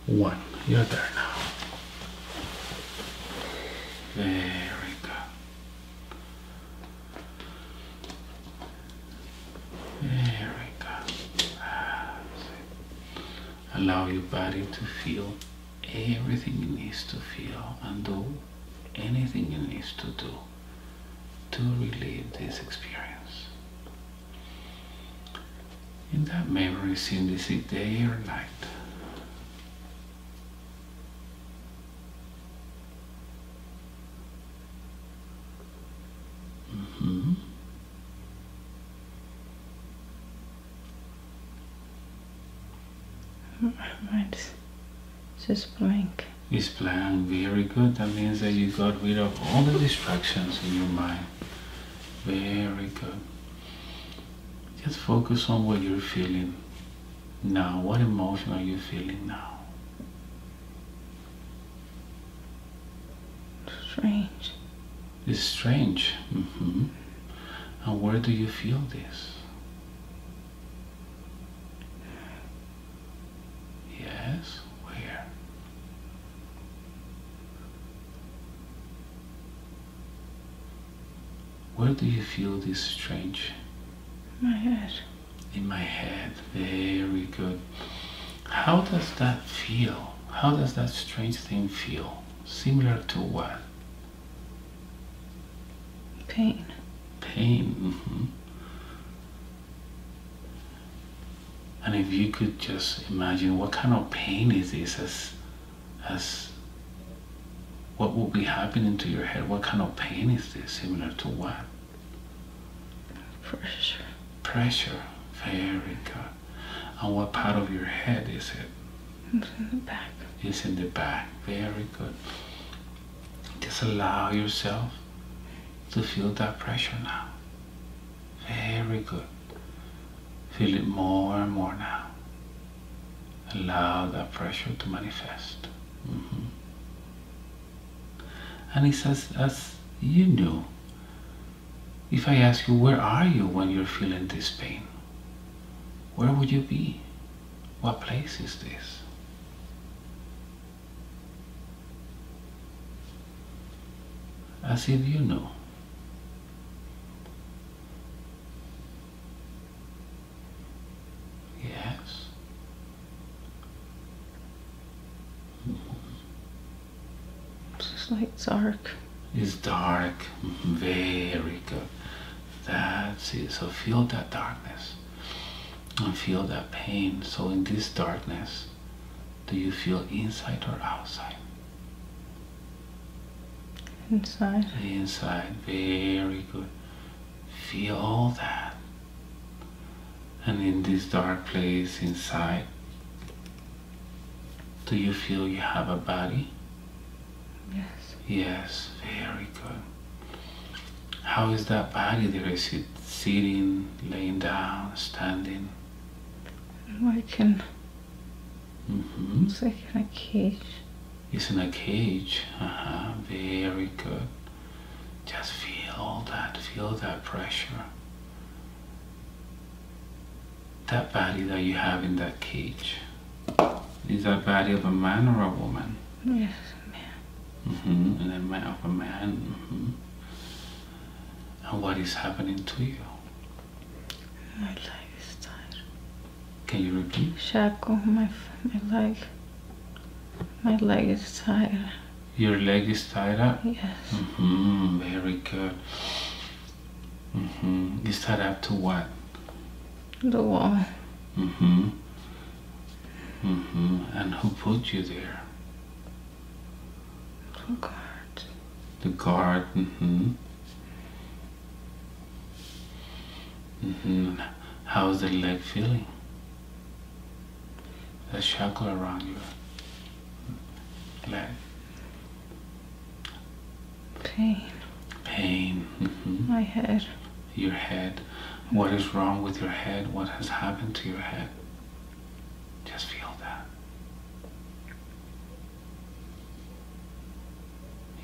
1. You're there now. Very good. Very good. That's it. Allow your body to feel everything it needs to feel and do anything it needs to do to relieve this experience. In that memory, scene, is it day or night? It's just blank. It's blank. Very good. That means that you got rid of all the distractions in your mind. Very good. Just focus on what you're feeling now. What emotion are you feeling now? Strange. It's strange. And where do you feel this? Yes, where? Where do you feel this strange? My head. In my head. Very good. How does that feel? How does that strange thing feel? Similar to what? Pain. Pain. And if you could just imagine what kind of pain is this, as what will be happening to your head? What kind of pain is this? Similar to what? Pressure. Pressure. Very good. And what part of your head is it? It's in the back. It's in the back. Very good. Just allow yourself to feel that pressure now. Very good. Feel it more and more now. Allow that pressure to manifest. And it's as you knew. If I ask you, where are you when you're feeling this pain? Where would you be? What place is this? As if you know. Yes. It's just like dark. It's dark. Very good. That's it. So feel that darkness and feel that pain. So in this darkness, do you feel inside or outside? Inside. Inside. Very good. Feel all that. And in this dark place inside, do you feel you have a body? Yes. Yes, very good. How is that body there? Is it sitting, laying down, standing? Like in, it's like in a cage. It's in a cage. Very good. Just feel all that. Feel that pressure. That body that you have in that cage. Is that body of a man or a woman? Yes, man. And a man of a man. And what is happening to you? My leg is tied. Can you repeat? Shackle, my leg. My leg is tied. Your leg is tied up? Yes. Very good. Is tied up to what? The wall. And who put you there? The guard. The guard. How's the leg feeling? The shackle around your leg. Pain. Pain. My head. Your head. What is wrong with your head? What has happened to your head? Just feel that.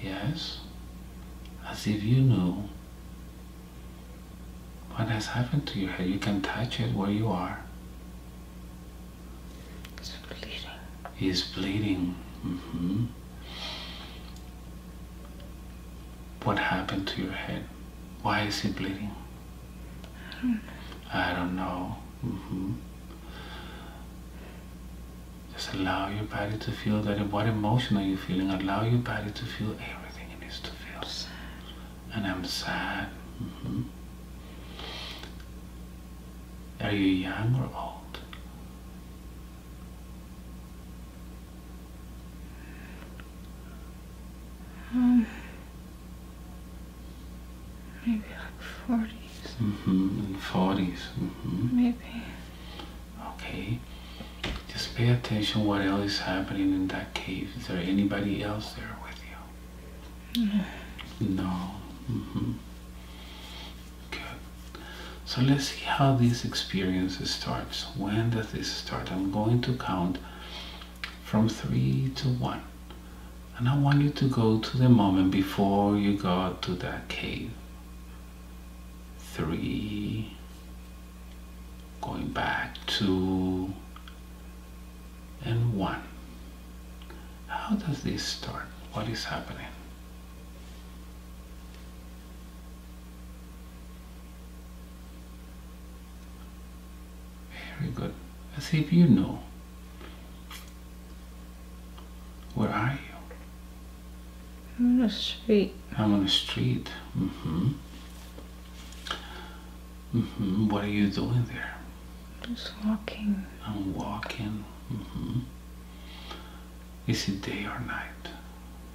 Yes? As if you knew what has happened to your head. You can touch it where you are. It's bleeding. He's bleeding. What happened to your head? Why is he bleeding? I don't know. Just allow your body to feel that. What emotion are you feeling? Allow your body to feel everything it needs to feel. And I'm sad. Are you young or old? Maybe like 40s. In 40s. Maybe. Okay. Just pay attention what else is happening in that cave. Is there anybody else there with you? No. Good. So let's see how this experience starts. When does this start? I'm going to count from 3 to 1. And I want you to go to the moment before you go to that cave. 3, going back 2, and 1. How does this start? What is happening? Very good. As if you know. Where are you? I'm on the street. I'm on the street. What are you doing there? Just walking. I'm walking. Is it day or night?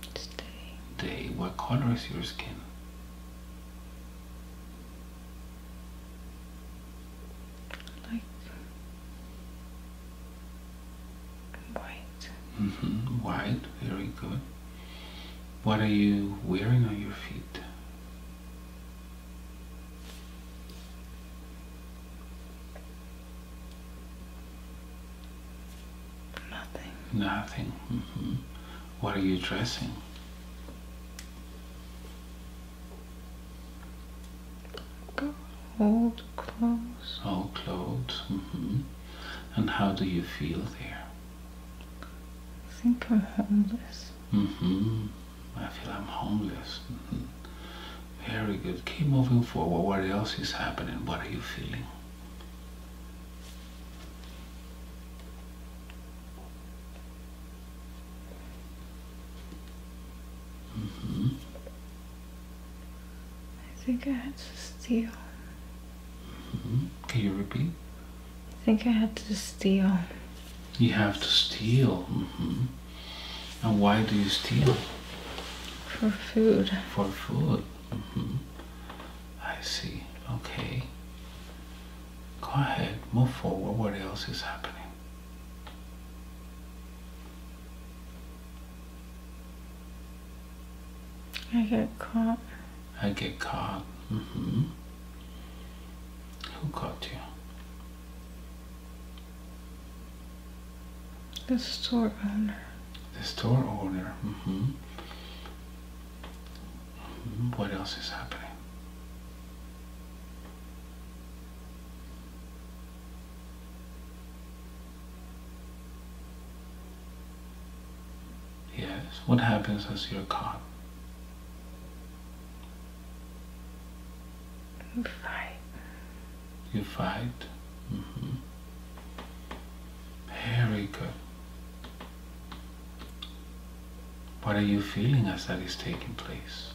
It's day. Day. What color is your skin? Like white. White. Very good. What are you wearing on your feet? Nothing. What are you dressing? Old clothes. Old clothes. And how do you feel there? I think I'm homeless. I feel I'm homeless. Very good. Keep moving forward. What else is happening? What are you feeling? I think I had to steal. Can you repeat? I think I had to steal. You have to steal. And why do you steal? For food. For food. I see. Okay. Go ahead. Move forward. What else is happening? I get caught. I get caught. Who caught you? The store owner. The store owner. What else is happening? Yes. What happens as you're caught? We fight. You fight. Very good. What are you feeling as that is taking place?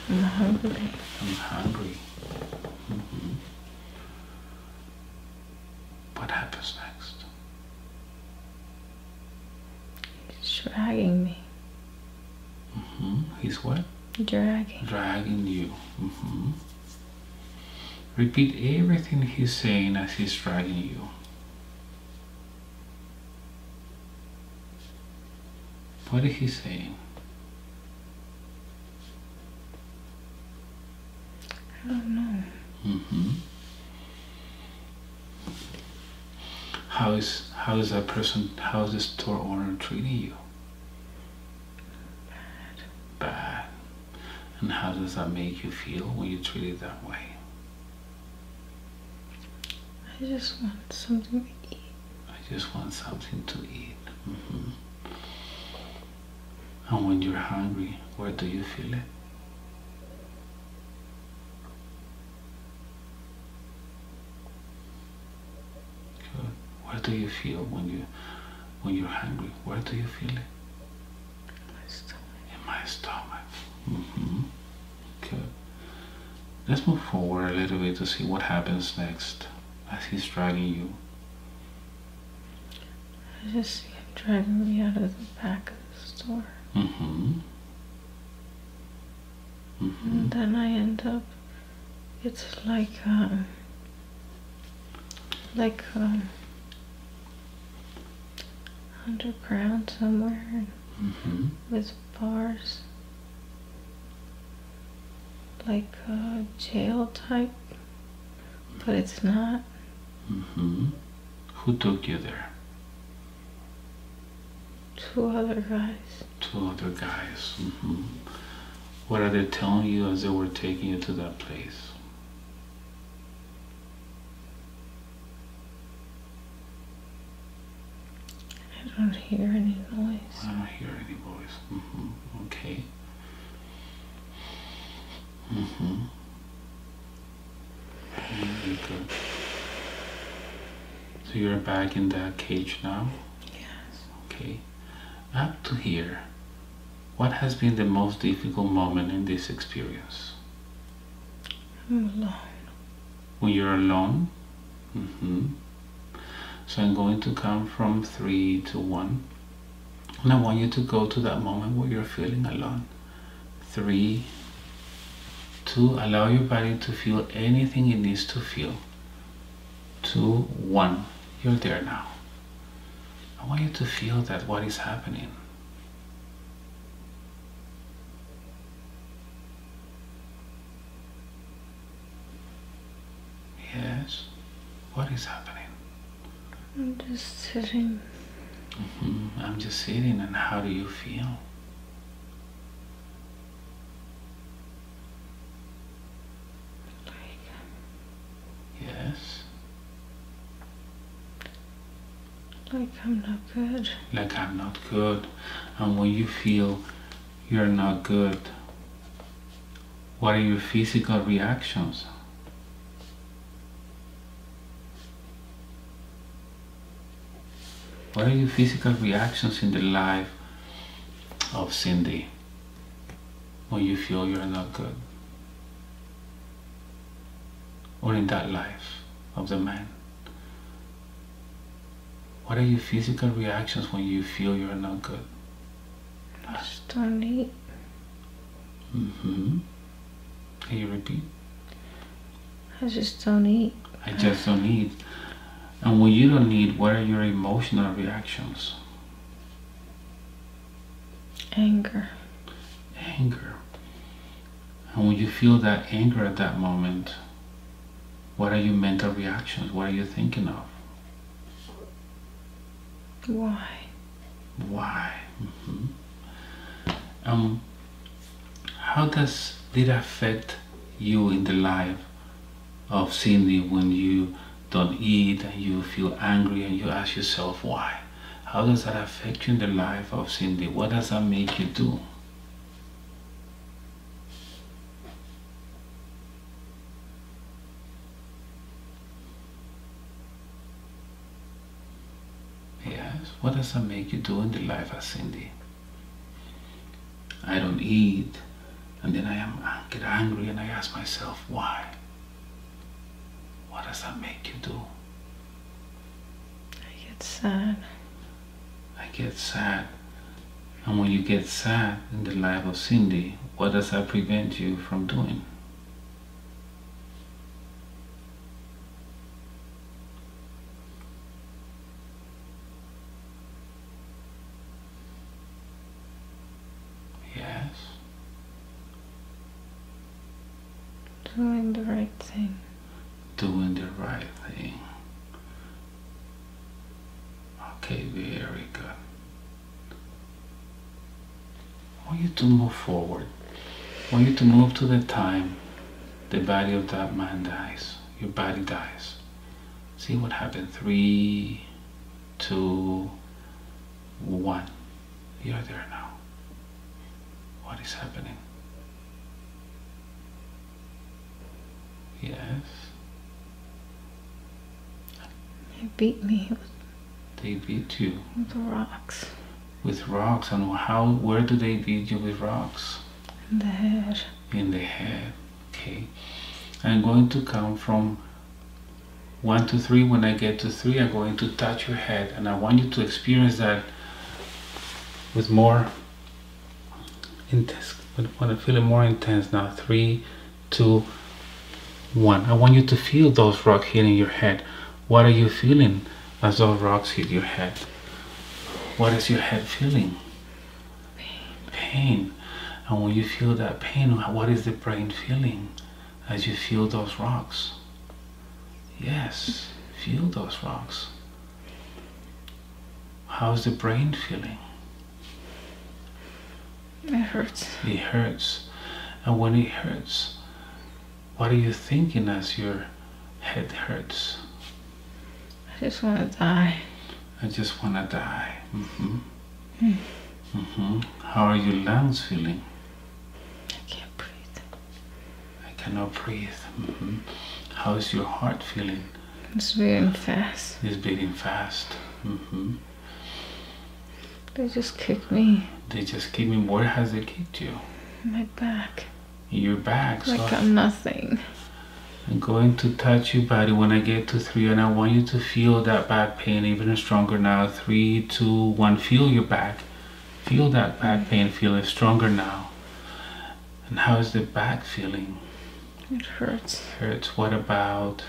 I'm hungry. I'm hungry. What happens next? He's dragging me. He's what? Dragging. Dragging you. Repeat everything he's saying as he's dragging you. What is he saying? I don't know. How is that person? How is the store owner treating you? Bad. And how does that make you feel when you treat it that way? I just want something to eat. I just want something to eat. And when you're hungry, where do you feel it? Good. Where do you feel when you're hungry? Where do you feel it? My stomach. In my stomach. Good. Let's move forward a little bit to see what happens next as he's dragging you. I just see him dragging me out of the back of the store. And then I end up, it's like underground somewhere with bars, like a jail type, but it's not. Who took you there? Two other guys. Two other guys. What are they telling you as they were taking you to that place? I don't hear any noise. I don't hear any voice. Okay. Very good. So you're back in that cage now? Yes. Okay. Up to here, what has been the most difficult moment in this experience? I'm alone. When you're alone? So I'm going to count from 3 to 1. And I want you to go to that moment where you're feeling alone. 3, 2, allow your body to feel anything it needs to feel. 2, 1, you're there now. I want you to feel that what is happening. Yes, what is happening? I'm just sitting. I'm just sitting, and how do you feel? Yes. Like I'm not good. Like I'm not good. And when you feel you're not good, what are your physical reactions? What are your physical reactions in the life of Cindy when you feel you're not good? Or in that life of the man? What are your physical reactions when you feel you're not good? I just don't eat. Can you repeat? I just don't eat. I just don't eat. And when you don't eat, what are your emotional reactions? Anger. Anger. And when you feel that anger at that moment, what are your mental reactions? What are you thinking of? Why? Why? How does it affect you in the life of Cindy when you don't eat and you feel angry and you ask yourself why? How does that affect you in the life of Cindy? What does that make you do? Yes, what does that make you do in the life of Cindy? I don't eat, and then I get angry and I ask myself why? What does that make you do? I get sad. I get sad. And when you get sad in the life of Cindy, what does that prevent you from doing? Yes. Doing the right thing. Doing the right thing. Okay, very good. I want you to move forward. I want you to move to the time the body of that man dies. Your body dies. See what happened. 3, 2, 1. You're there now. What is happening? Yes. They beat me They beat you with rocks with rocks. And where do they beat you with rocks? in the head. In the head. Okay. I'm going to count from 1 to 3. When I get to 3, I'm going to touch your head, and I want you to experience that with more intense. I want to feel it more intense now. 3, 2, 1. I want you to feel those rocks hitting your head. What are you feeling as those rocks hit your head? What is your head feeling? Pain. And when you feel that pain, what is the brain feeling as you feel those rocks? Yes, feel those rocks. How's the brain feeling? It hurts. It hurts. And when it hurts, what are you thinking as your head hurts? I just want to die. I just want to die. How are your lungs feeling? I can't breathe. I cannot breathe. How is your heart feeling? It's beating fast. It's beating fast. They just kicked me. They just kicked me. Where has it kicked you? My back. Your back. Like So I'm nothing. I'm going to touch your body when I get to 3, and I want you to feel that back pain even stronger now. 3, 2, 1. Feel your back. Feel that back pain. Feel it stronger now. And how is the back feeling? It hurts. Hurts. What about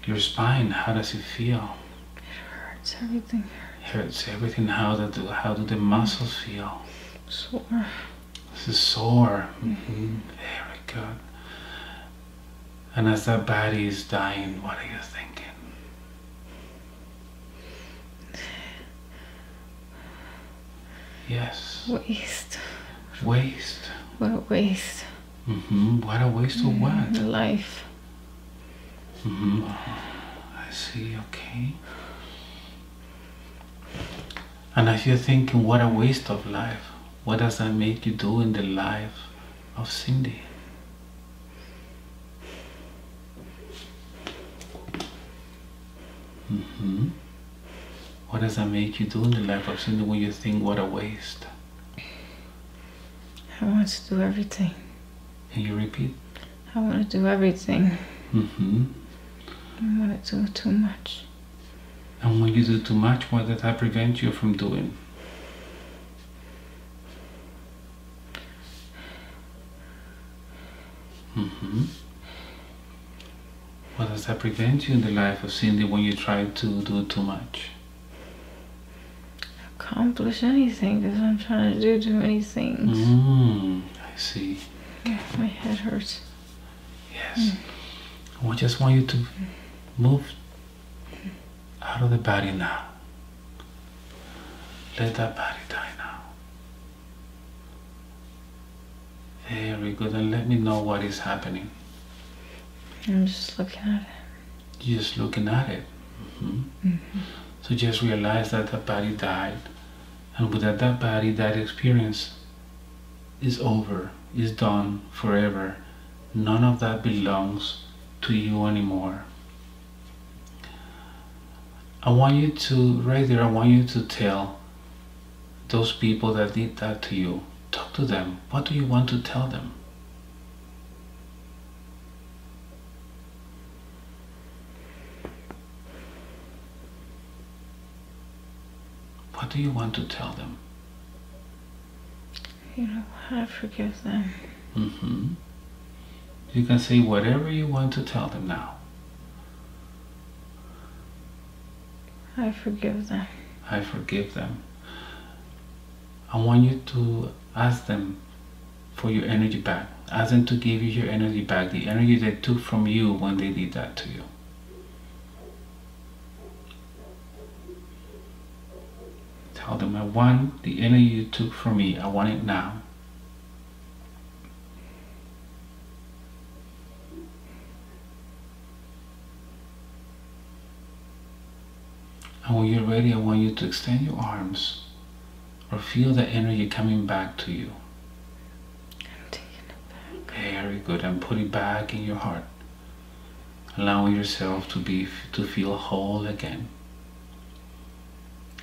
your spine? How does it feel? It hurts. Everything hurts. Hurts everything. How do the muscles feel? Sore. This is sore. Very good. And as that body is dying, what are you thinking? Yes. Waste. Waste. What a waste. What a waste of what? Life. I see, okay. And as you're thinking, what a waste of life, what does that make you do in the life of Cindy? What does that make you do in the life of Cindy when you think what a waste? I want to do everything. Can you repeat? I want to do everything. I want to do too much. And when you do too much, what does that prevent you from doing? What does that prevent you in the life of Cindy when you try to do too much? Accomplish anything because I'm trying to do too many things. I see. Yeah, my head hurts. Yes. I just want you to move out of the body now. Let that body die now. Very good. And let me know what is happening. I'm just looking at it. You're just looking at it. So just realize that the body died. And with that body, that experience is over, is done forever. None of that belongs to you anymore. I want you to, right there, I want you to tell those people that did that to you. Talk to them. What do you want to tell them? What do you want to tell them? You know, I forgive them. You can say whatever you want to tell them now. I forgive them. I forgive them. I want you to ask them for your energy back. Ask them to give you your energy back, the energy they took from you when they did that to you. Tell them, I want the energy you took from me. I want it now. And when you're ready, I want you to extend your arms or feel the energy coming back to you. I'm taking it back. Very good. And put it back in your heart. Allowing yourself to feel whole again.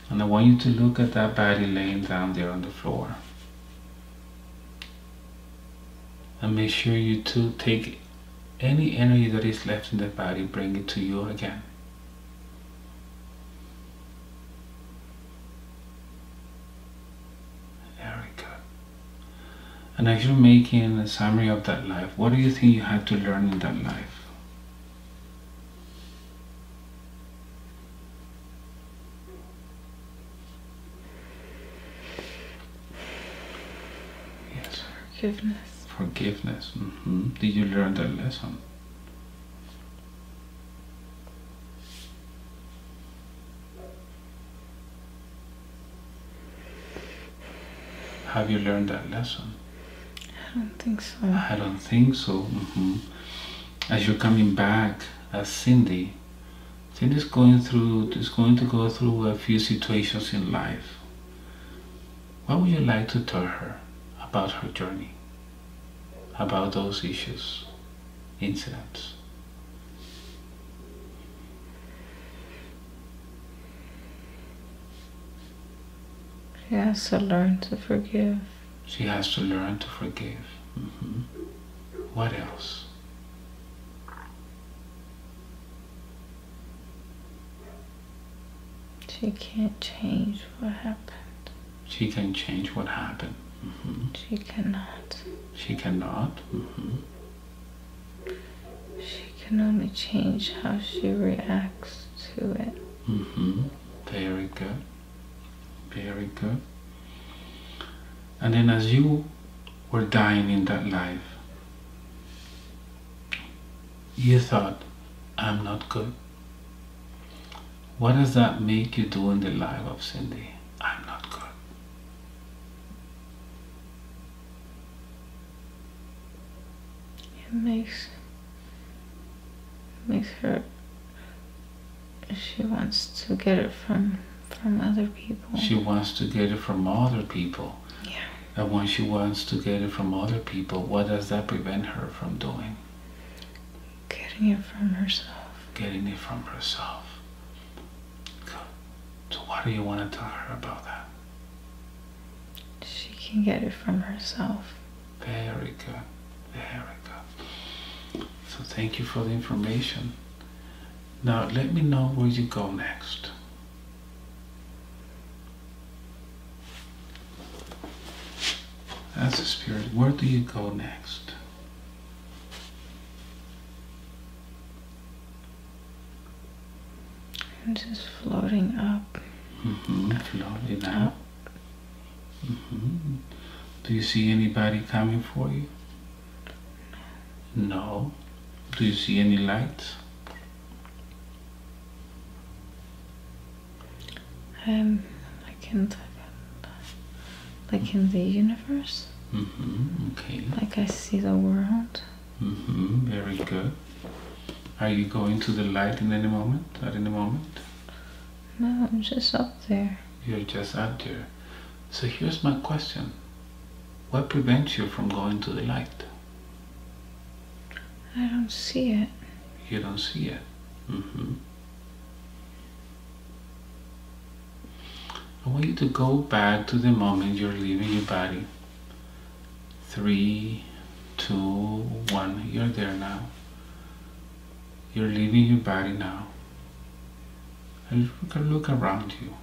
And I want you to look at that body laying down there on the floor. And make sure you to take any energy that is left in the body, bring it to you again. Very good. And as you're making a summary of that life, what do you think you had to learn in that life? Yes. Forgiveness. Forgiveness. Did you learn that lesson? Have you learned that lesson? I don't think so. I don't think so. As you're coming back as Cindy, Cindy's going to go through a few situations in life. What would you like to tell her about her journey? About those issues, incidents? She has to learn to forgive. She has to learn to forgive. What else? She can't change what happened. She can change what happened. She cannot. She cannot. She can only change how she reacts to it. Very good. Very good. And then as you were dying in that life, you thought, I'm not good. What does that make you do in the life of Cindy? I'm not good. It makes her, she wants to get it from other people. She wants to get it from other people. Yeah. And when she wants to get it from other people, what does that prevent her from doing? Getting it from herself. Getting it from herself. Good. So what do you want to tell her about that? She can get it from herself. Very good. Very good. So thank you for the information. Now let me know where you go next. As a spirit, where do you go next? I'm just floating up. Floating up. Do you see anybody coming for you? No. Do you see any lights? Like in the universe. Okay. Like I see the world. Very good. Are you going to the light in any moment? At any moment? No, I'm just up there. You're just out there. So here's my question. What prevents you from going to the light? I don't see it. You don't see it. I want you to go back to the moment you're leaving your body. 3, 2, 1. You're there now. You're leaving your body now. And look around you.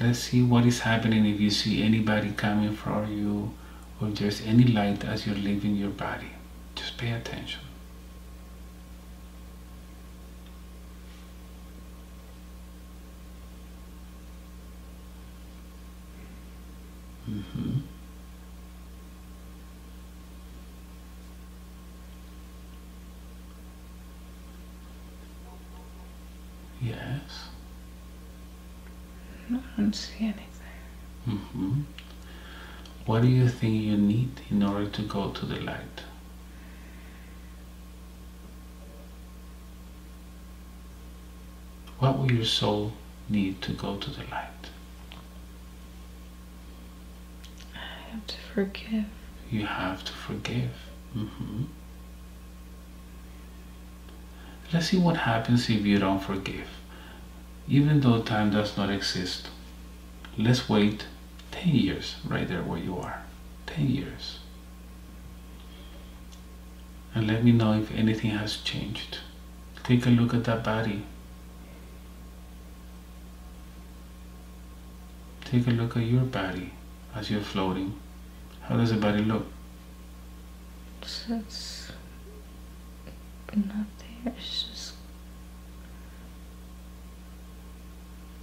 Let's see what is happening if you see anybody coming for you or if there's any light as you're leaving your body. Just pay attention. Yes. I don't see anything. What do you think you need in order to go to the light? what will your soul need to go to the light? I have to forgive. You have to forgive. Let's see what happens if you don't forgive. Even though time does not exist, let's wait 10 years right there where you are. 10 years. And let me know if anything has changed. Take a look at that body. Take a look at your body as you're floating. How does the body look? So it's not there. It's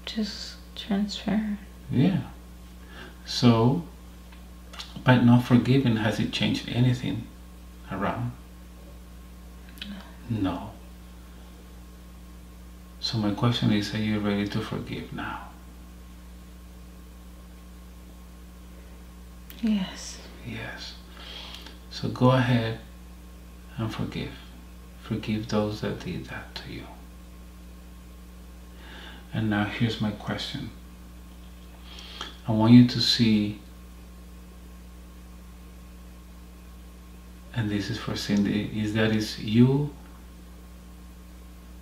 just transparent. Yeah. So, by not forgiving, has it changed anything around? No. No. So my question is, are you ready to forgive now? Yes. Yes. So go ahead and forgive. Forgive those that did that to you. And now here's my question. I want you to see, and this is for Cindy, is that is you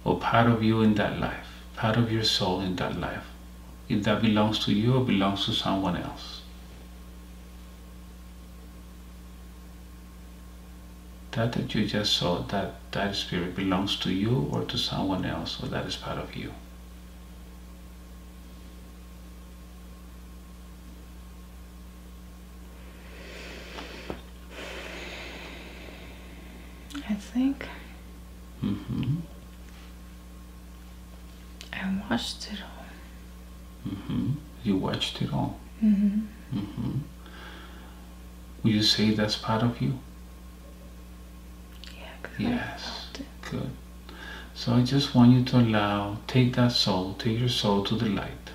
or part of you in that life, part of your soul in that life, if that belongs to you or belongs to someone else. That you just saw, that spirit belongs to you or to someone else, or that is part of you. I think I watched it all. You watched it all. Will you say that's part of you? Yeah, 'cause Yes. I felt it. Good. So I just want you to take that soul, take your soul to the light.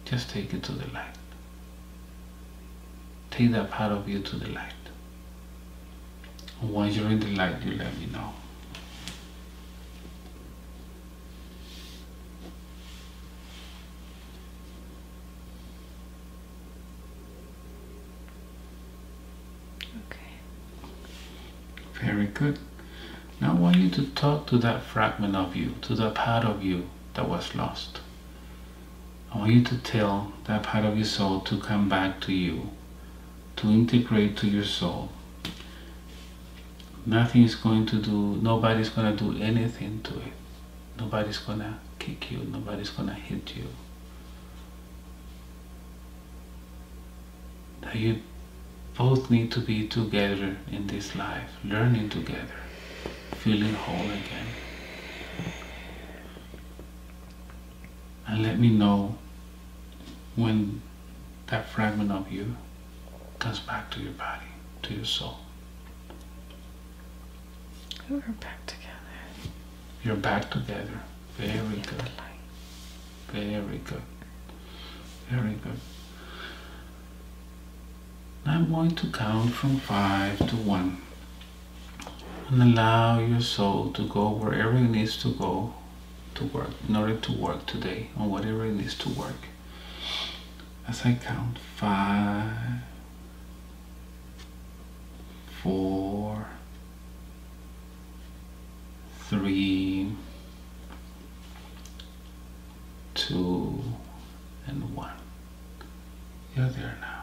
Just take it to the light. Take that part of you to the light. And once you're in the light, you let me know. Okay. Very good. Now I want you to talk to that fragment of you, to that part of you that was lost. I want you to tell that part of your soul to come back to you, to integrate to your soul. Nobody's going to do anything to it. Nobody's going to kick you. Nobody's going to hit you. That you both need to be together in this life, learning together, feeling whole again. And let me know when that fragment of you comes back to your body, to your soul. We're back together. You're back together. Very good. Very good. Very good. Now I'm going to count from 5 to 1. And allow your soul to go wherever it needs to go to work, in order to work today on whatever it needs to work. As I count 5, 4, 3, 2, and 1. You're there now.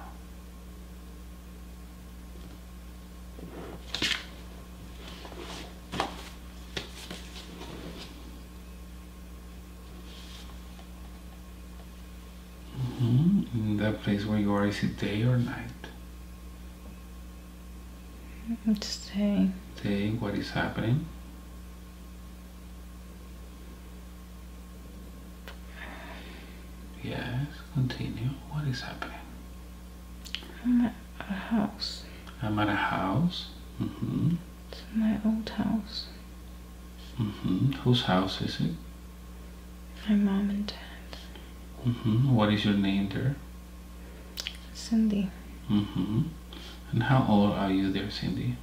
In that place where you are, is it day or night? It's day. Day, what is happening? Yes, continue. What is happening? I'm at a house. I'm at a house. It's my old house. Whose house is it? My mom and dad. What is your name there? Cindy. And how old are you there, Cindy?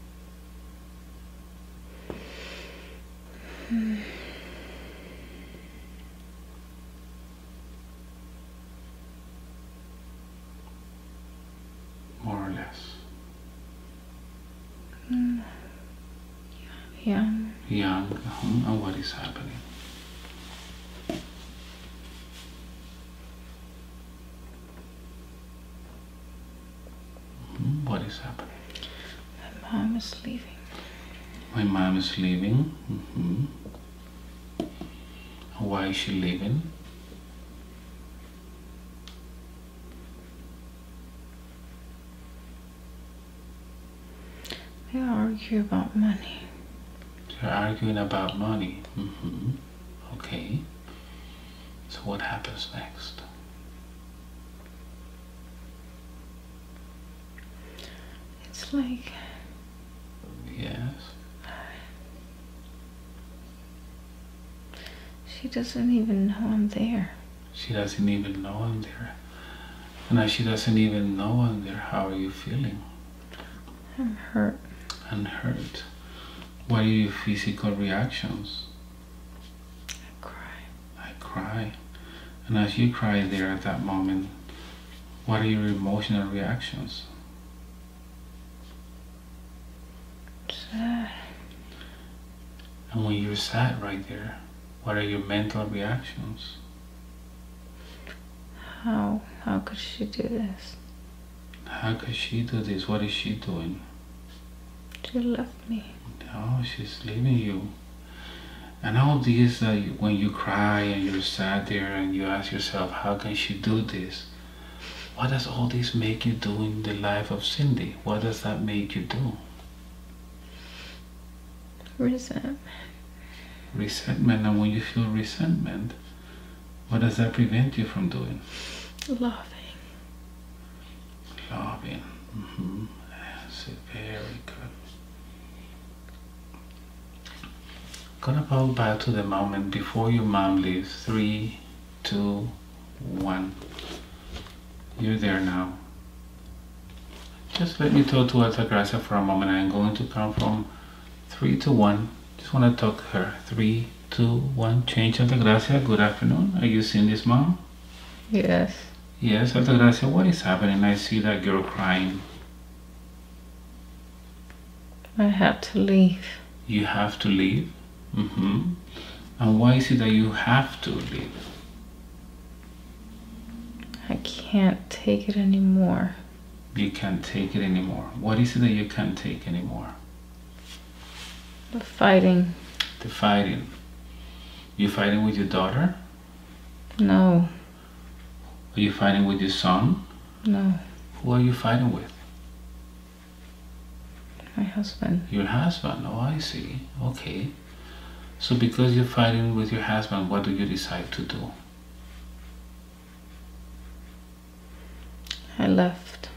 Young. Young. And what is happening? What is happening? My mom is leaving. My mom is leaving. Why is she leaving? They argue about money. They're arguing about money. Okay. So what happens next? It's like... Yes. She doesn't even know I'm there. She doesn't even know I'm there. And as she doesn't even know I'm there, how are you feeling? I'm hurt. And hurt. What are your physical reactions? I cry. I cry. And as you cry there at that moment, what are your emotional reactions? Sad. And when you're sad right there, what are your mental reactions? How could she do this? How could she do this? What is she doing? She left me. Oh, she's leaving you. And all this, when you cry and you're sad there and you ask yourself, how can she do this? What does all this make you do in the life of Cindy? What does that make you do? Resentment. Resentment. And when you feel resentment, what does that prevent you from doing? Loving. Loving. That's very good. Gonna go back to the moment before your mom leaves. 3, 2, 1. You're there now. Just let me talk to Altagracia for a moment. I'm going to count from 3 to 1. Just want to talk to her. 3, 2, 1. Change. Altagracia, good afternoon. Are you seeing this, mom? Yes. Yes, Altagracia, what is happening? I see that girl crying. I have to leave. You have to leave? And why is it that you have to leave? I can't take it anymore. You can't take it anymore. What is it that you can't take anymore? The fighting. The fighting. You fighting with your daughter? No. Are you fighting with your son? No. Who are you fighting with? My husband. Your husband. Oh, I see. Okay. So because you're fighting with your husband, what do you decide to do? I left.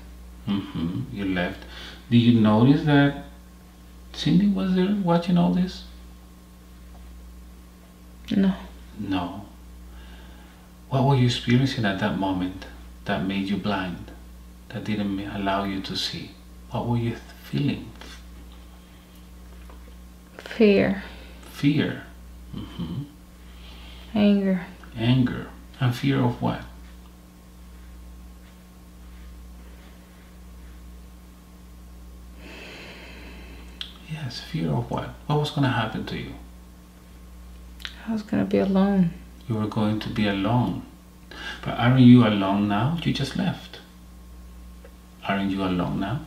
You left. Did you notice that Cindy was there watching all this? No. No. What were you experiencing at that moment that made you blind? That didn't allow you to see? What were you feeling? Fear. Fear. Anger. Anger. And fear of what? Yes, fear of what? What was going to happen to you? I was gonna be alone. You were going to be alone. But aren't you alone now? You just left. Aren't you alone now?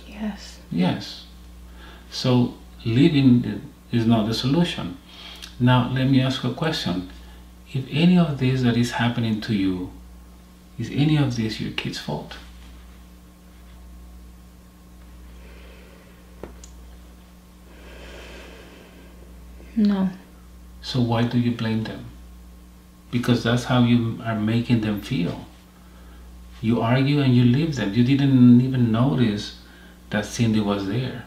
Yes. Yes. So leaving is not the solution. Now let me ask you a question. If any of this that is happening to you, is any of this your kid's fault? No. So why do you blame them? Because that's how you are making them feel. You argue and you leave them. You didn't even notice that Cindy was there.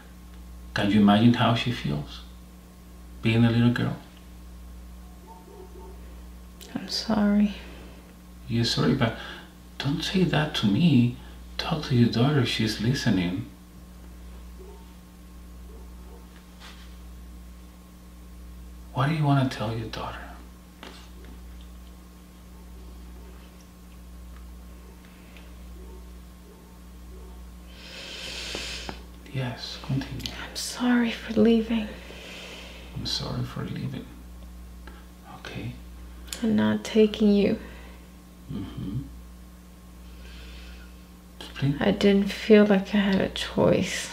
Can you imagine how she feels? Being a little girl. I'm sorry. You're sorry, but don't say that to me. Talk to your daughter. She's listening. What do you want to tell your daughter? Yes, continue. I'm sorry for leaving. I'm sorry for leaving. Okay. And not taking you. Explain. I didn't feel like I had a choice.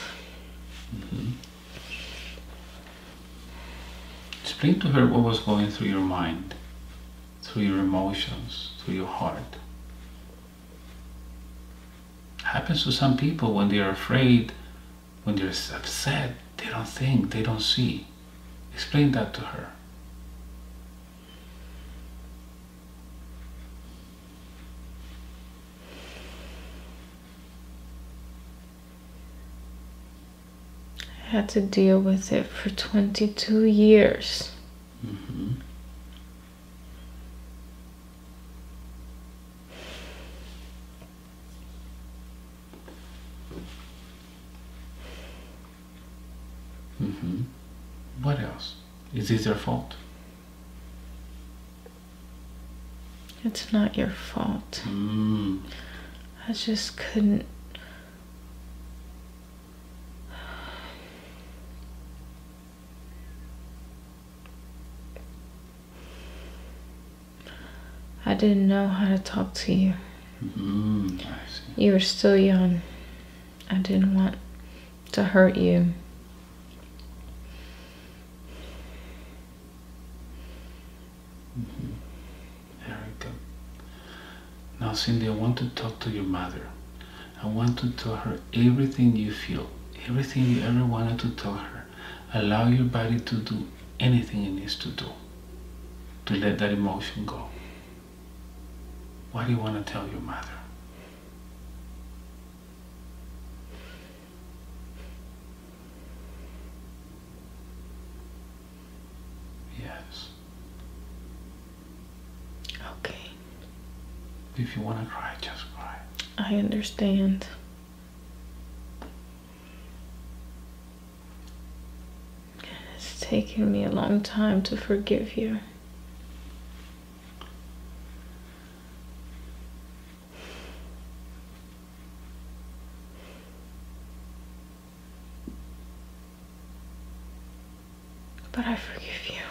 Explain to her what was going through your mind, through your emotions, through your heart. Happens to some people when they're afraid, when they're upset, they don't think, they don't see. Explain that to her. I had to deal with it for 22 years. What else? Is this their fault? It's not your fault. I just couldn't. I didn't know how to talk to you. I see. You were still young. I didn't want to hurt you. Very good. Now, Cindy, I want to talk to your mother. I want to tell her everything you feel, everything you ever wanted to tell her. Allow your body to do anything it needs to do, to let that emotion go. What do you want to tell your mother? Yes. Okay. If you want to cry, just cry. I understand. It's taken me a long time to forgive you. But I forgive you.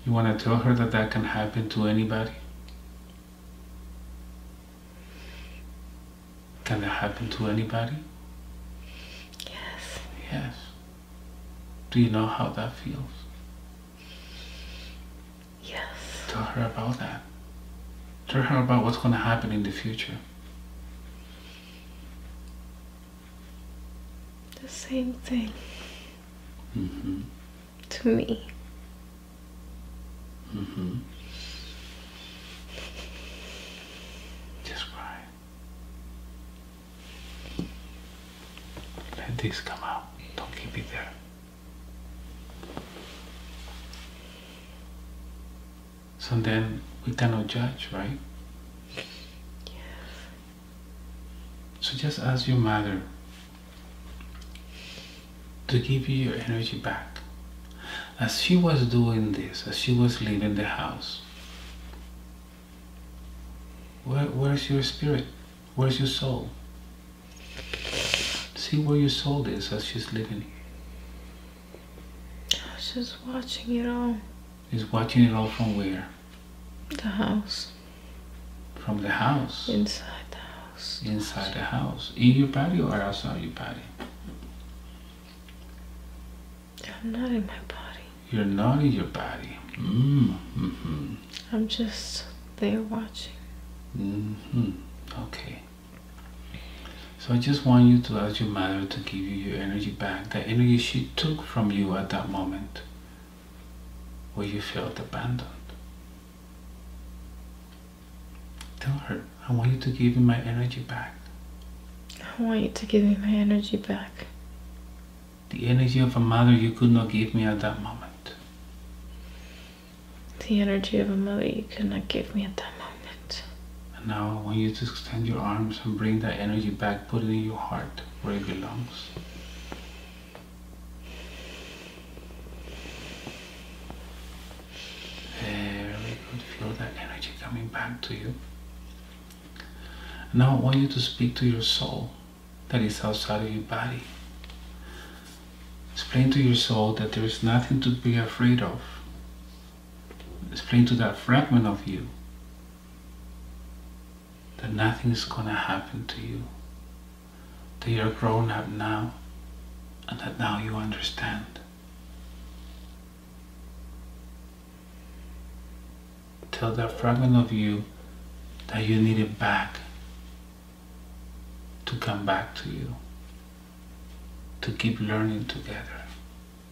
You want to tell her that that can happen to anybody? Can that happen to anybody? Yes. Yes. Do you know how that feels? Yes. Tell her about that. Tell her about what's going to happen in the future. The same thing. To me. Just cry. Let this come out. Don't keep it there. So then we cannot judge, right? Yes. So just ask your mother to give you your energy back. As she was doing this, as she was leaving the house, where's your spirit? Where's your soul? See where your soul is as she's leaving. I was just watching it all. Is watching it all from where? The house. From the house. Inside the house. Inside the house. In your body or outside your body? I'm not in my body. You're not in your body. I'm just there watching. Okay. So I just want you to ask your mother to give you your energy back. The energy she took from you at that moment where you felt abandoned. Tell her, I want you to give me my energy back. I want you to give me my energy back. The energy of a mother you could not give me at that moment. The energy of a mother you could not give me at that moment. And now I want you to extend your arms and bring that energy back, put it in your heart where it belongs. to you. Now I want you to speak to your soul that is outside of your body. Explain to your soul that there is nothing to be afraid of. Explain to that fragment of you that nothing is going to happen to you. That you're grown up now and that now you understand. Tell that fragment of you that you need it back to come back to you, to keep learning together,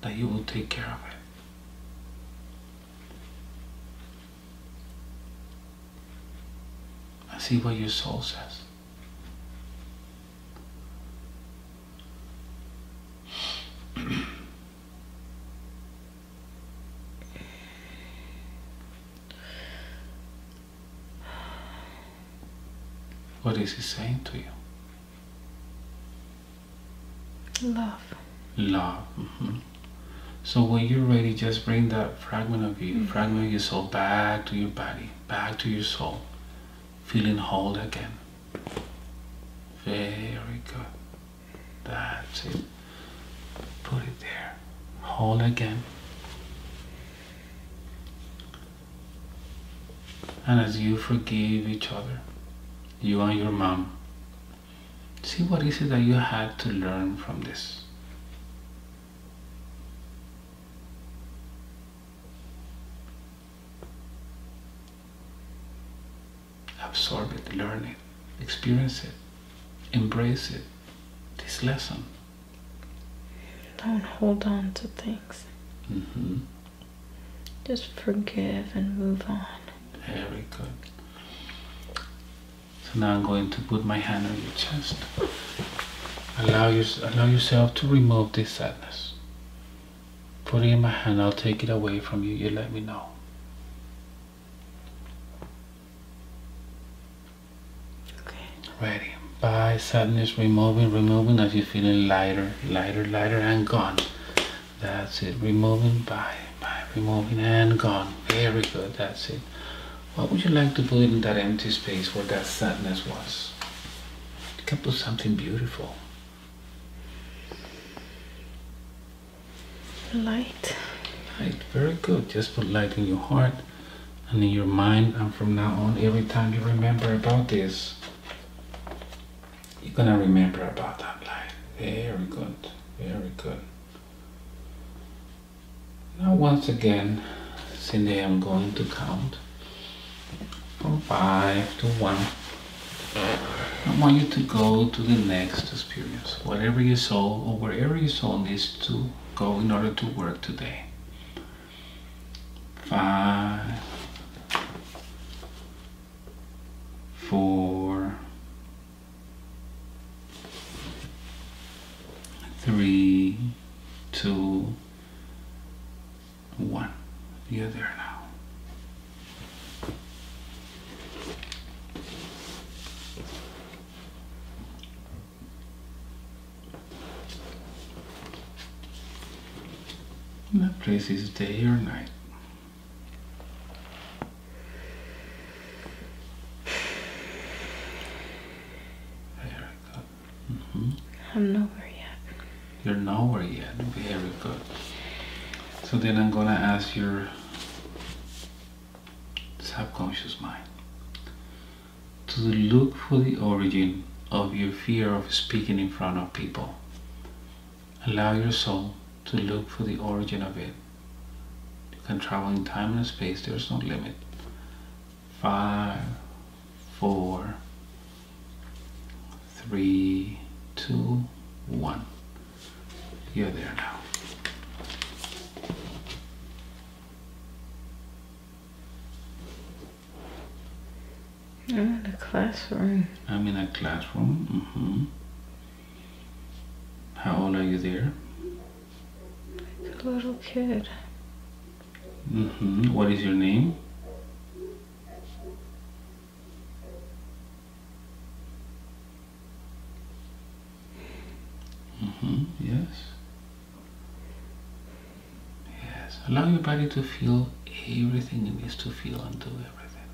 that you will take care of it. And see what your soul says. What is he saying to you? Love. Love. So when you're ready, just bring that fragment of you, fragment of your soul back to your body, back to your soul, feeling whole again. Very good. That's it. Put it there. Whole again. And as you forgive each other, you and your mom, see what is it that you had to learn from this. Absorb it, learn it, experience it, embrace it, this lesson. Don't hold on to things. Just forgive and move on. Very good. So now I'm going to put my hand on your chest. Allow yourself to remove this sadness. Put it in my hand, I'll take it away from you. You let me know. Okay. Ready. By sadness, removing as you're feeling lighter, and gone. That's it. Removing, by removing and gone. Very good. That's it. What would you like to put in that empty space where that sadness was? You can put something beautiful. Light. Light. Very good. Just put light in your heart and in your mind, and from now on, every time you remember about this, you're gonna remember about that light. Very good. Very good. Now once again, Cindy, I'm going to count from 5 to 1. I want you to go to the next experience, whatever your soul or wherever your soul needs to go in order to work today. 5, 4, 3, 2, 1. You're there now. That place is day or night. Very good. I'm nowhere yet. You're nowhere yet. Very good. So then I'm gonna ask your subconscious mind to look for the origin of your fear of speaking in front of people. Allow your soul to look for the origin of it. You can travel in time and space, there's no limit. 5, 4, 3, 2, 1. You're there now. I'm in a classroom. I'm in a classroom. How old are you there? Like a little kid. What is your name? Yes. Yes. Allow your body to feel everything it needs to feel and do everything.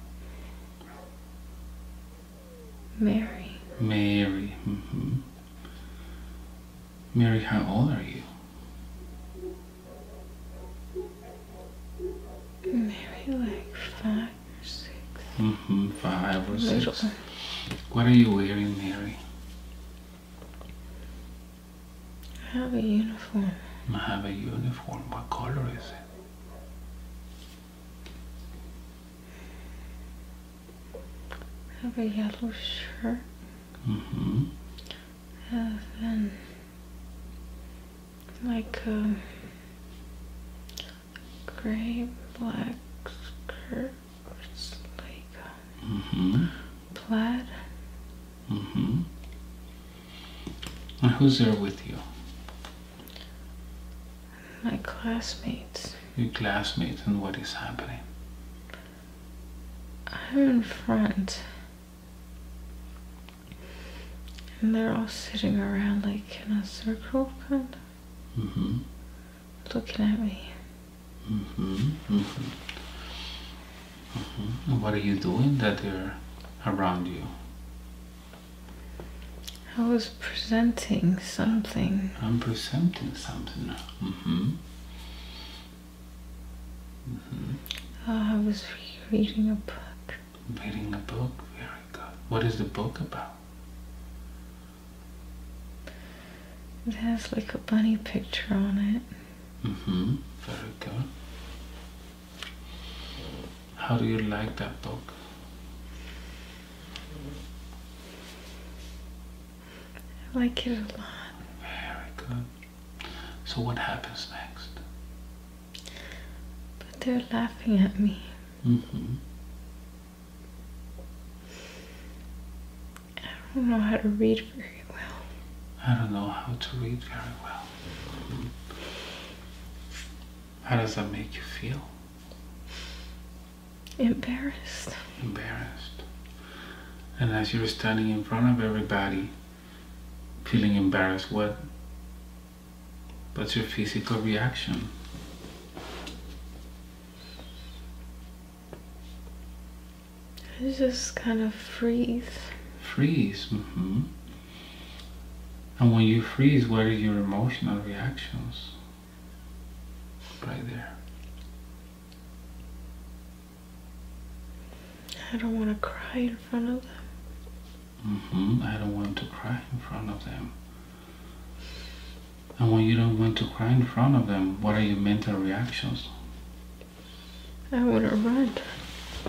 Mary. Mary. Mary, how old are you? Mary, like 5 or 6. 5 or 6. Little. What are you wearing, Mary? I have a uniform. I have a uniform. What color is it? I have a yellow shirt. And then like a gray black skirt. It's like plaid. And who's there with you? My classmates. Your classmates. And what is happening? I'm in front. And they're all sitting around like in a circle, kind of. Looking at me. And what are you doing that they're around you? I was presenting something. I'm presenting something. I was reading a book. Reading a book? Very good. What is the book about? It has like a bunny picture on it. Very good. How do you like that book? I like it a lot. Very good. So what happens next? But they're laughing at me. I don't know how to read very well. I don't know how to read very well. How does that make you feel? Embarrassed. Embarrassed. And as you're standing in front of everybody, feeling embarrassed, what's your physical reaction? I just kind of freeze. Freeze. And when you freeze, what are your emotional reactions? Right there. I don't want to cry in front of them. I don't want to cry in front of them. And when you don't want to cry in front of them, what are your mental reactions? I want to run.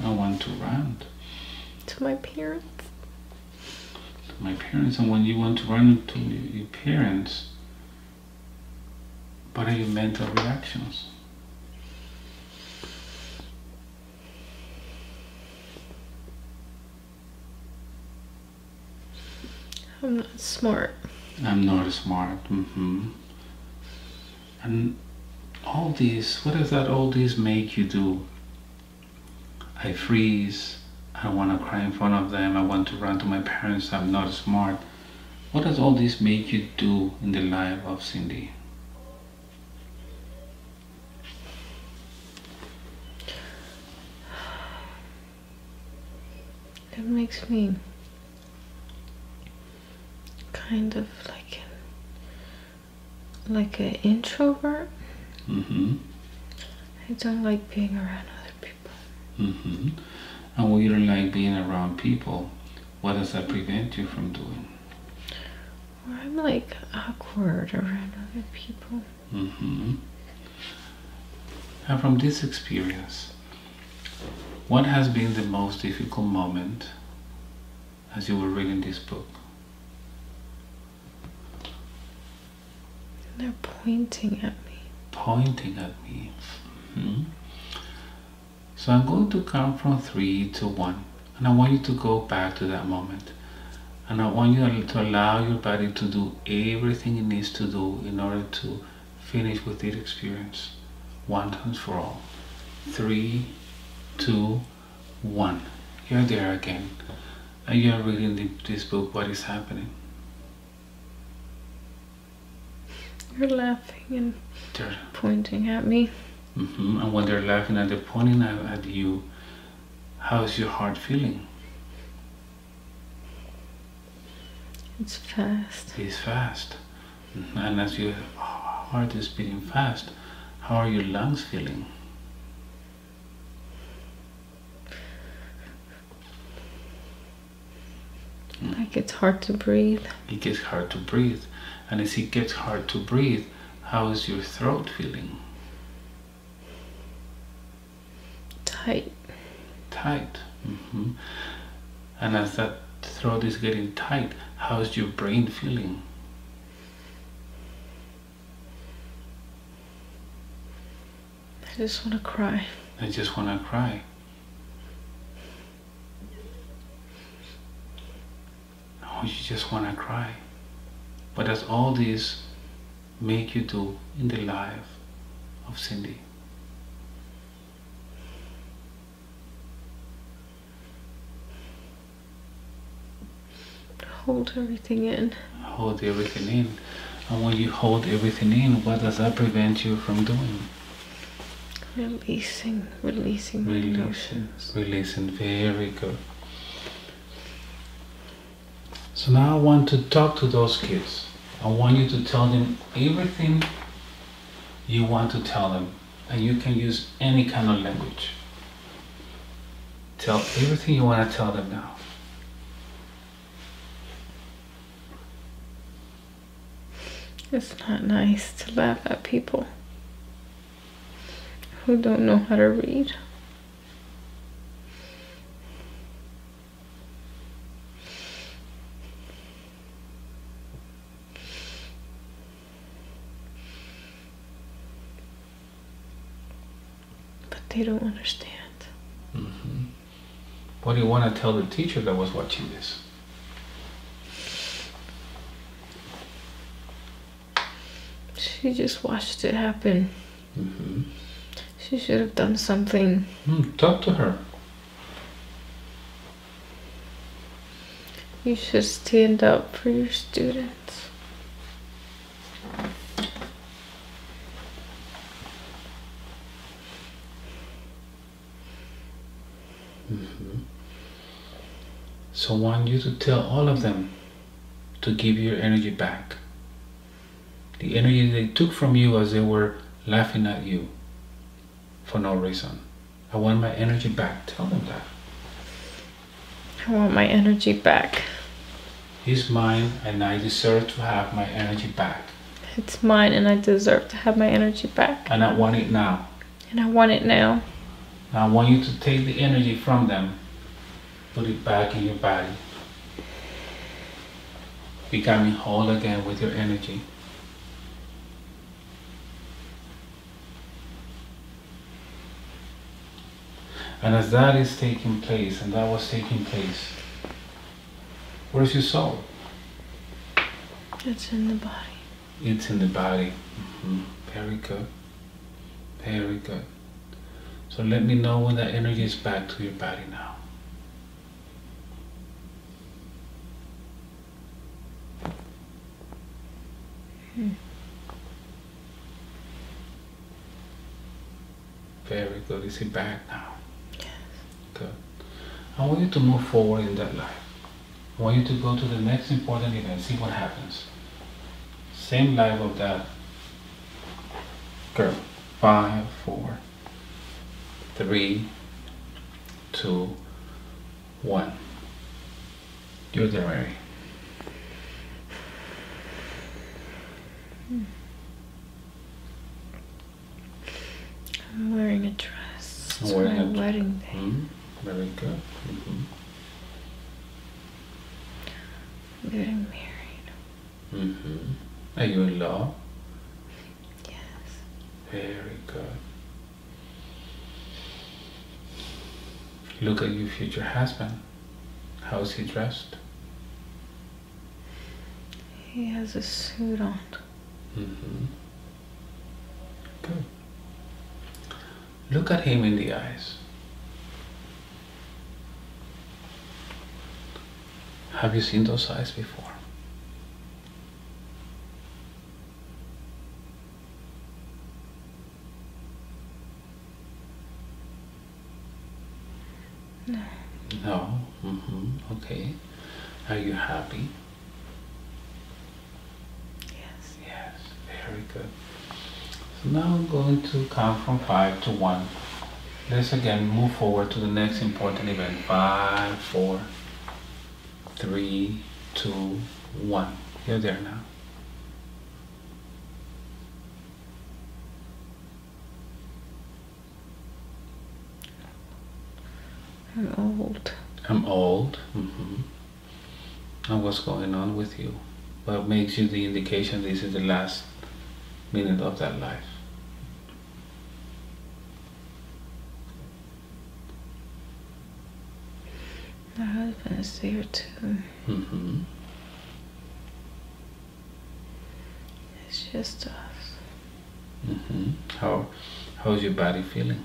I want to run. To my parents. To my parents. And when you want to run to your parents, what are your mental reactions? I'm not smart. I'm not smart. And all these, what does that all these make you do? I freeze. I don't want to cry in front of them. I want to run to my parents. I'm not smart. What does all this make you do in the life of Cindy? It makes me kind of like an introvert. I don't like being around other people. And when you don't like being around people, what does that prevent you from doing? Or I'm like awkward around other people. And from this experience, what has been the most difficult moment as you were reading this book? They're pointing at me. Pointing at me. So I'm going to count from 3 to 1, and I want you to go back to that moment, and I want you to allow your body to do everything it needs to do in order to finish with this experience one time for all. 3, 2, 1. You're there again, and you're reading this book. What is happening? You're laughing and pointing at me. And when they're laughing and they're pointing at you, how's your heart feeling? It's fast. It's fast. And as your heart is beating fast, how are your lungs feeling? Like it's hard to breathe. It gets hard to breathe. And as it gets hard to breathe, how is your throat feeling? Tight. Tight. And as that throat is getting tight, how is your brain feeling? I just want to cry. I just want to cry. Oh, you just want to cry. What does all this make you do in the life of Cindy? Hold everything in. Hold everything in. And when you hold everything in, what does that prevent you from doing? Releasing my emotions. Releasing, very good. So now I want to talk to those kids. I want you to tell them everything you want to tell them. And you can use any kind of language. Tell everything you want to tell them now. It's not nice to laugh at people who don't know how to read. But they don't understand. What do you want to tell the teacher that was watching this? She just watched it happen. She should have done something. Talk to her. You should stand up for your students. So I want you to tell all of them to give you your energy back. The energy they took from you as they were laughing at you for no reason. I want my energy back. Tell them that. I want my energy back. It's mine and I deserve to have my energy back. It's mine and I deserve to have my energy back. And I want it now. And I want it now. Now I want you to take the energy from them, put it back in your body, becoming whole again with your energy. And as that is taking place, and that was taking place, where's your soul? It's in the body. It's in the body. Very good. Very good. So let me know when that energy is back to your body now. Very good. Is it back now? Yes. Good. I want you to move forward in that life. I want you to go to the next important event, see what happens. Same life of that girl. 5, 4, 3, 2, 1. You're there, Mary. I'm wearing a dress. It's Wearing my a wedding day. Very good. I'm getting married. Are you in love? Yes. Very good. Look at your future husband. How is he dressed? He has a suit on. Good. Look at him in the eyes. Have you seen those eyes before? No. No? Okay. Are you happy? Very good. So now I'm going to count from 5 to 1. Let's again move forward to the next important event. 5, 4, 3, 2, 1. You're there now. I'm old. I'm old. And what's going on with you? What makes you the indication this is the last minute of that life? My husband is there too. It's just us. How's your body feeling?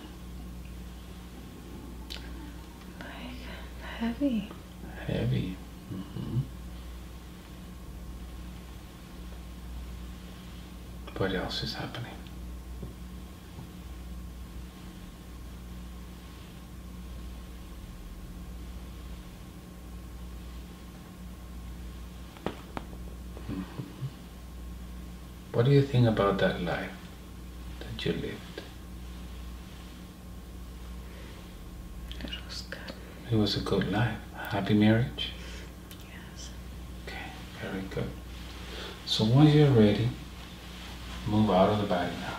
Like heavy. Heavy. What else is happening? What do you think about that life that you lived? It was good. It was a good life. Happy marriage? Yes. Okay, very good. So once you're ready, move out of the body now.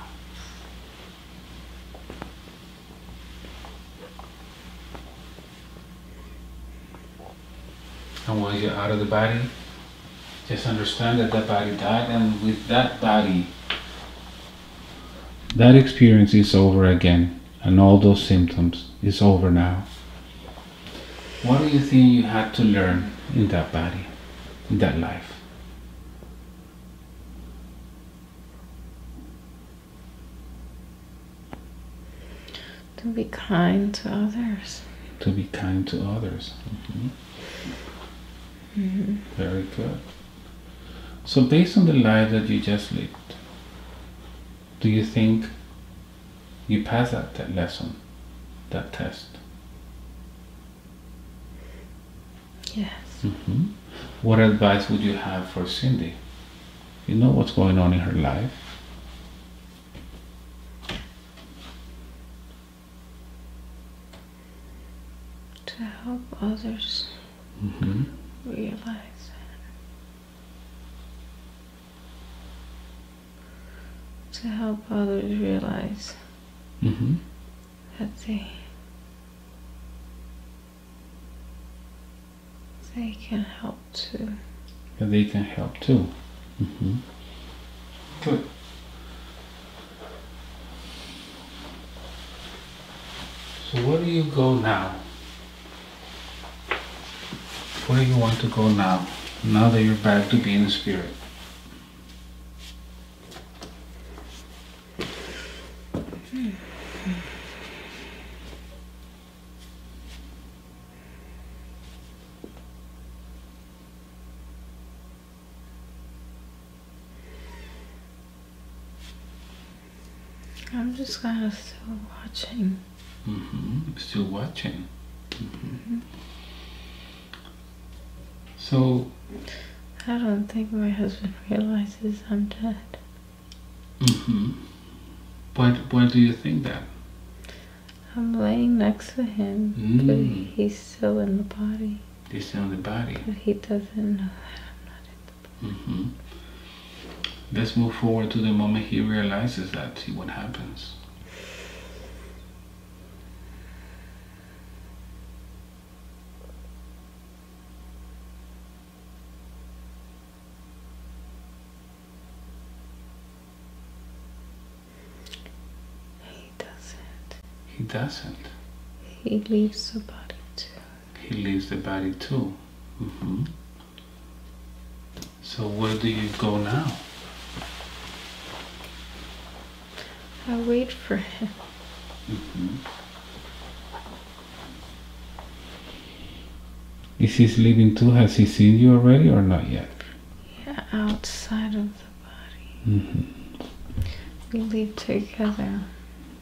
And once you're out of the body, just understand that that body died, and with that body, that experience is over again, and all those symptoms is over now. What do you think you had to learn in that body, in that life? To be kind to others. To be kind to others. Very good. So based on the life that you just lived, do you think you passed that lesson, that test? Yes. What advice would you have for Cindy? You know what's going on in her life. To help others realize to help others realize that they can help too. That they can help too. Good. So where do you go now? Where do you want to go now? Now that you're back to being a spirit. I'm just kind of still watching. Still watching. So I don't think my husband realizes I'm dead. But why do you think that? I'm laying next to him, but he's still in the body. He's still in the body. But he doesn't know that I'm not in the body. Let's move forward to the moment he realizes that. See what happens. He doesn't. He leaves the body too. He leaves the body too. So where do you go now? I wait for him. Is he leaving too? Has he seen you already or not yet? Yeah, outside of the body. We leave together.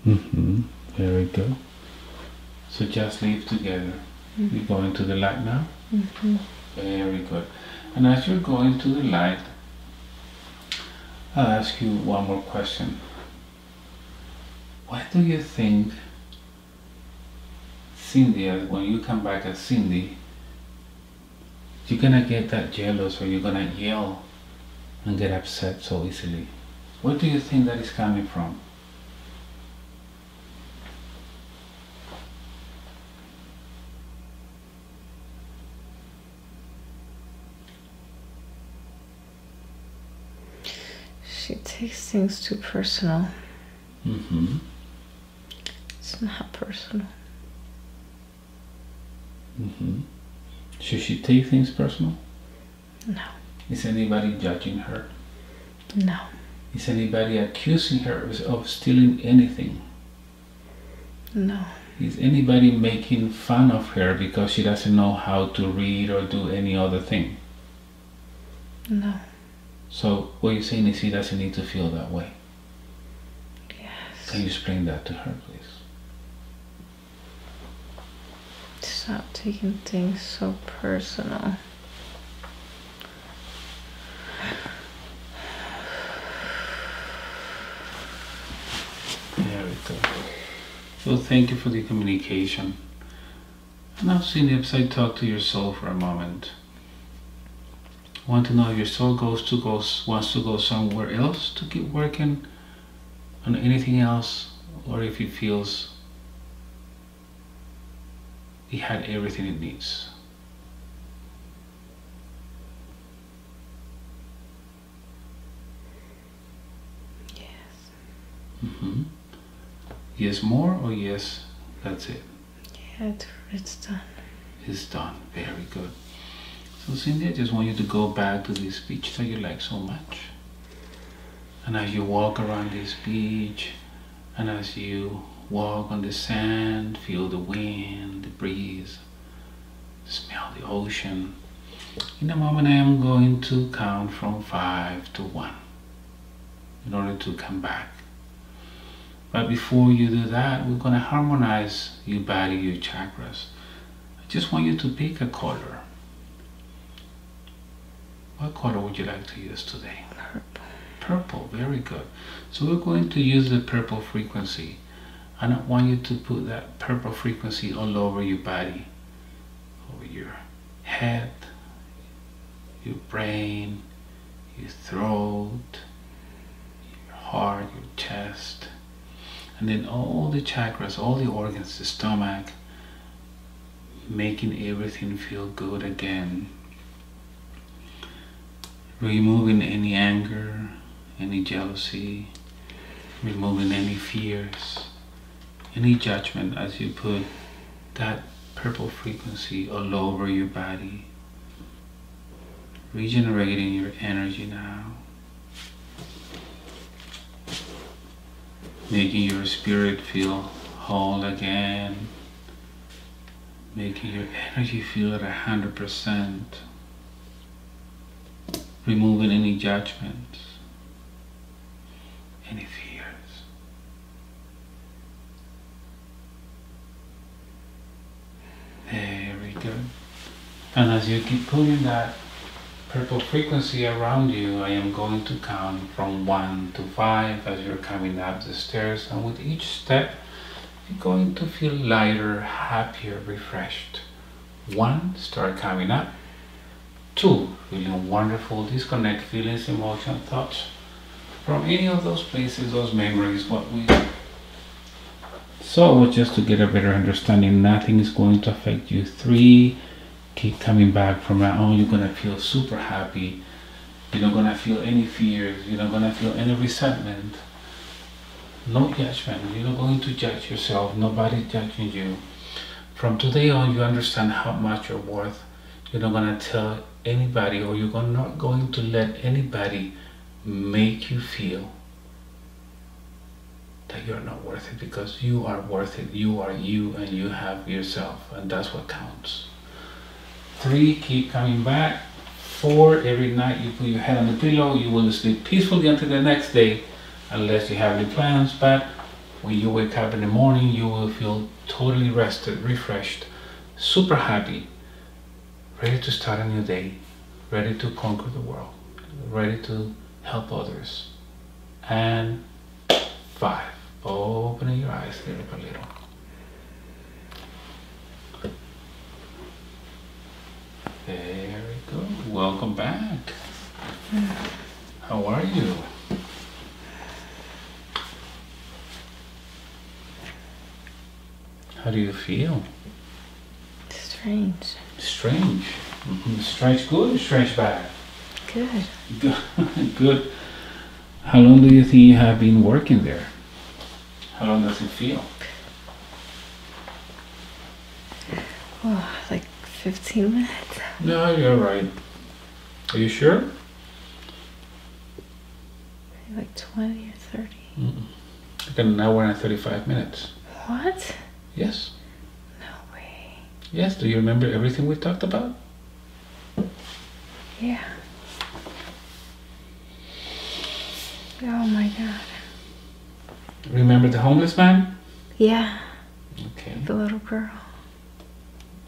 Very good. So just leave together. You're going to the light now? Very good. And as you're going to the light, I'll ask you one more question. Why do you think Cindy, when you come back as Cindy, you're gonna get that jealous or you're gonna yell and get upset so easily? Where do you think that is coming from? She takes things too personal. Mm-hmm. It's not personal. Mm-hmm. Should she take things personal? No. Is anybody judging her? No. Is anybody accusing her of stealing anything? No. Is anybody making fun of her because she doesn't know how to read or do any other thing? No. So what you're saying is he doesn't need to feel that way. Yes. Can you explain that to her, please? Stop taking things so personal. There we go. So thank you for the communication. And now, Cindy, upside talk to your soul for a moment. Want to know if your soul wants to go somewhere else to keep working on anything else, or if it feels it had everything it needs. Yes. Mm-hmm. Yes, more, or yes, that's it? Yeah, it's done. It's done. Very good. So Cindy, I just want you to go back to this beach that you like so much. And as you walk around this beach, and as you walk on the sand, feel the wind, the breeze, smell the ocean. In a moment I am going to count from 5 to 1 in order to come back. But before you do that, we're going to harmonize your body, your chakras. I just want you to pick a color. What color would you like to use today? Purple. Purple, very good. So we're going to use the purple frequency. And I want you to put that purple frequency all over your body, over your head, your brain, your throat, your heart, your chest, and then all the chakras, all the organs, the stomach, making everything feel good again. Removing any anger, any jealousy, removing any fears, any judgment as you put that purple frequency all over your body. Regenerating your energy now. Making your spirit feel whole again. Making your energy feel at 100%. Removing any judgments, any fears. Very good. And as you keep putting that purple frequency around you, I am going to count from 1 to 5 as you're coming up the stairs. And with each step, you're going to feel lighter, happier, refreshed. 1, start coming up. 2, feeling wonderful, disconnect feelings, emotions, thoughts from any of those places, those memories, what we do. So just to get a better understanding, nothing is going to affect you. 3, keep coming back from now on. You're going to feel super happy. You're not going to feel any fears. You're not going to feel any resentment. No judgment. You're not going to judge yourself. Nobody's judging you. From today on, you understand how much you're worth. You're not going to tell anybody, or you're not going to let anybody make you feel that you're not worth it, because you are worth it. You are you, and you have yourself, and that's what counts. 3, keep coming back. 4, every night you put your head on the pillow, you will sleep peacefully until the next day, unless you have any plans. But when you wake up in the morning, you will feel totally rested, refreshed, super happy, ready to start a new day, ready to conquer the world, ready to help others, and 5. Opening your eyes little by little. Very good. Welcome back. How are you? How do you feel? Strange. Strange. Strange good or strange bad? Good. Good. How long do you think you have been working there? How long does it feel? Oh, like 15 minutes. No, you're right. Are you sure? Like 20 or 30. Like an hour and 35 minutes. What? Yes. No way. Yes. Do you remember everything we talked about? Yeah. Oh my God. Remember the homeless man? Yeah. Okay. The little girl.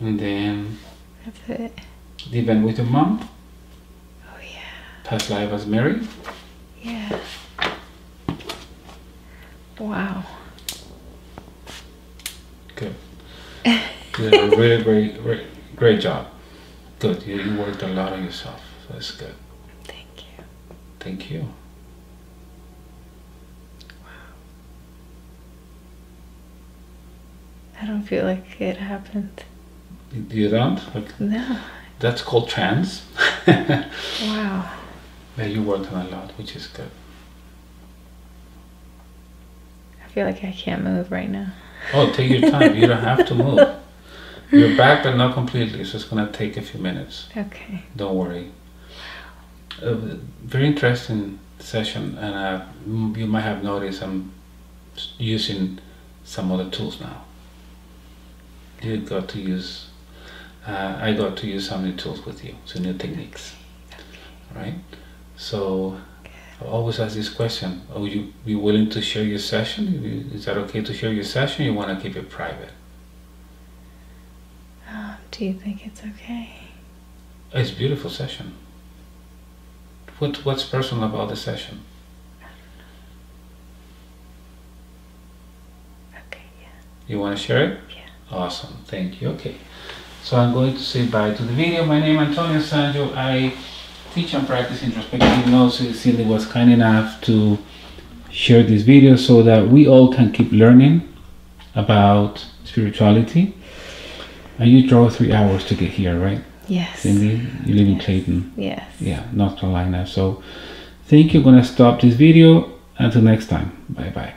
And then That's it. the event with your mom? Oh yeah. Past life as Mary? Yeah. Wow. Good. You did a really great job. Good. You worked a lot on yourself. So that's good. Thank you. Thank you. I don't feel like it happened. You don't? Like, No. that's called trance. Wow. Yeah, you worked on a lot, which is good. I feel like I can't move right now. Oh, take your time. You don't have to move. You're back, but not completely. So it's gonna take a few minutes. Okay. Don't worry. Very interesting session, and you might have noticed I'm using some other tools now. You got to use. I got to use some new tools with you, some new techniques. Right? So I always ask this question: are you be willing to share your session? Is that okay to share your session? You want to keep it private? Do you think it's okay? It's a beautiful session. What's personal about the session? Okay, yeah. You want to share it? Yeah. Awesome, thank you. Okay, so I'm going to say bye to the video. My name is Antonio Sangio. I teach and practice introspective hypnosis. Cindy was kind enough to share this video so that we all can keep learning about spirituality. And you drove 3 hours to get here, right? Yes. Cindy, you live in Clayton. Yes. Yeah, North Carolina. So thank you. I'm gonna stop this video. Until next time. Bye bye.